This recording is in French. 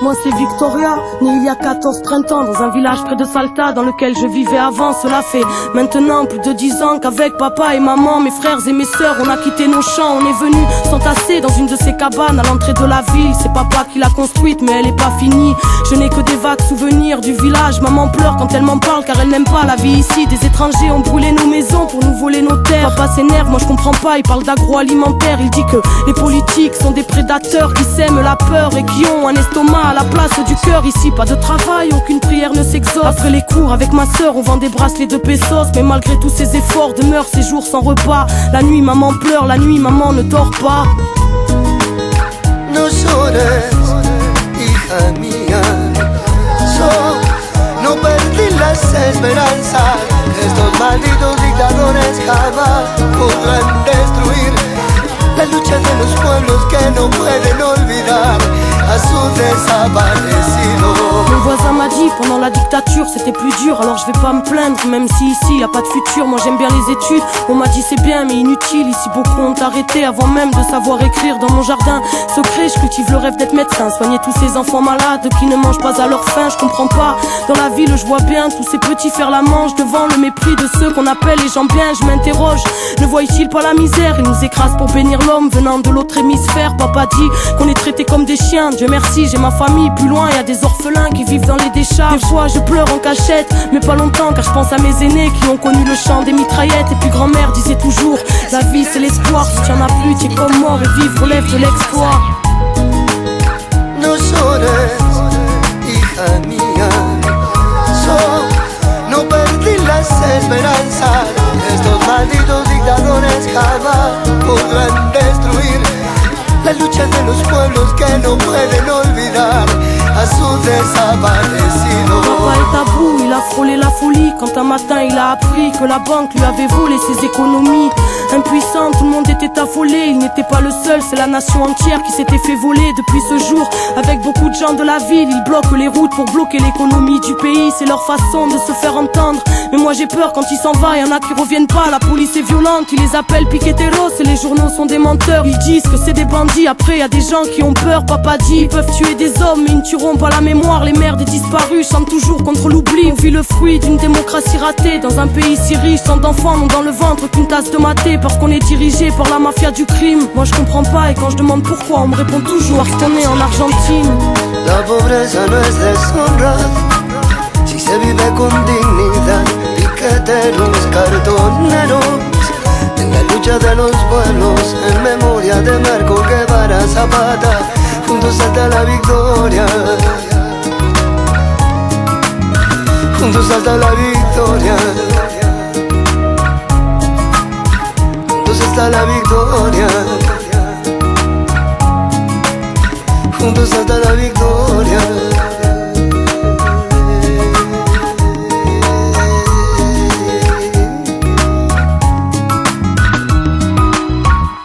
Moi c'est Victoria, née il y a 14 printemps dans un village près de Salta dans lequel je vivais avant. Cela fait maintenant plus de 10 ans qu'avec papa et maman, mes frères et mes sœurs, on a quitté nos champs. On est venus s'entasser dans une de ces cabanes à l'entrée de la ville. C'est papa qui l'a construite mais elle est pas finie. Je n'ai que des vagues souvenirs du village. Maman pleure quand elle m'en parle car elle n'aime pas la vie ici. Des étrangers ont brûlé nos maisons pour nous voler nos terres. Papa s'énerve, moi je comprends pas, il parle d'agroalimentaire. Il dit que les politiques sont des prédateurs qui sèment la peur et qui ont un estomac à la place du cœur. Ici pas de travail, aucune prière ne s'exauce. Après les cours avec ma sœur on vend des bracelets de pesos. Mais malgré tous ces efforts demeurent ces jours sans repas. La nuit maman pleure, la nuit maman ne dort pas. No llores, hija mía, no perdí las esperanzas. Estos malditos dictadores jamás podrán destruir la lucha de los pueblos que no pueden olvidar a su desaparecido. Mon voisin m'a dit pendant la dictature c'était plus dur, alors je vais pas me plaindre même si ici y a pas de futur. Moi j'aime bien les études, on m'a dit c'est bien mais inutile. Ici beaucoup ont arrêté avant même de savoir écrire. Dans mon jardin secret je cultive le rêve d'être médecin, soigner tous ces enfants malades qui ne mangent pas à leur faim. Je comprends pas, dans la ville je vois bien tous ces petits faire la manche devant le mépris de ceux qu'on appelle les gens bien. Je m'interroge, ne voient-ils pas la misère? Ils nous écrasent pour bénir l'homme venant de l'autre hémisphère. Papa dit qu'on est traités comme des chiens. Dieu merci j'ai ma famille, plus loin y a des orphelins qui vivent dans les décharges. Des fois je pleure en cachette, mais pas longtemps car je pense à mes aînés qui ont connu le chant des mitraillettes. Et puis grand-mère disait toujours, la vie c'est l'espoir, si tu en as plus tu es comme mort et vivre relève de l'exploit. No llores, hija mía, no perdí las esperanzas. Estos malditos dictadores jamás podrán destruir la lucha de los pueblos que no pueden olvidar a su desaparecido. Papa est à bout, il a frôlé la folie quand un matin il a appris que la banque lui avait volé ses économies. Impuissant, tout le monde était affolé, il n'était pas le seul, c'est la nation entière qui s'était fait voler. Depuis ce jour, avec beaucoup de gens de la ville, ils bloquent les routes pour bloquer l'économie du pays. C'est leur façon de se faire entendre, mais moi j'ai peur quand il s'en va, y'en a qui reviennent pas. La police est violente, ils les appellent piqueteros et les journaux sont des menteurs. Ils disent que c'est des bandits, après y a des gens qui ont peur. Papa dit, ils peuvent tuer des hommes mais ils ne tueront pas la mémoire. Les mères des disparus chantent toujours contre l'oubli. On vit le fruit d'une démocratie ratée dans un pays si riche. Tant d'enfants n'ont dans le ventre qu'une tasse de maté parce qu'on est dirigé par la mafia du crime. Moi je comprends pas et quand je demande pourquoi on me répond toujours parce qu'on est en Argentine. La pobreza no es deshonra si se vive con dignidad. Piqueteros, cartoneros en la lucha de los pueblos, en memoria de Marco Guevara Zapata, juntos hasta la victoria, juntos hasta la victoria, juntos hasta la victoria, juntos hasta la victoria.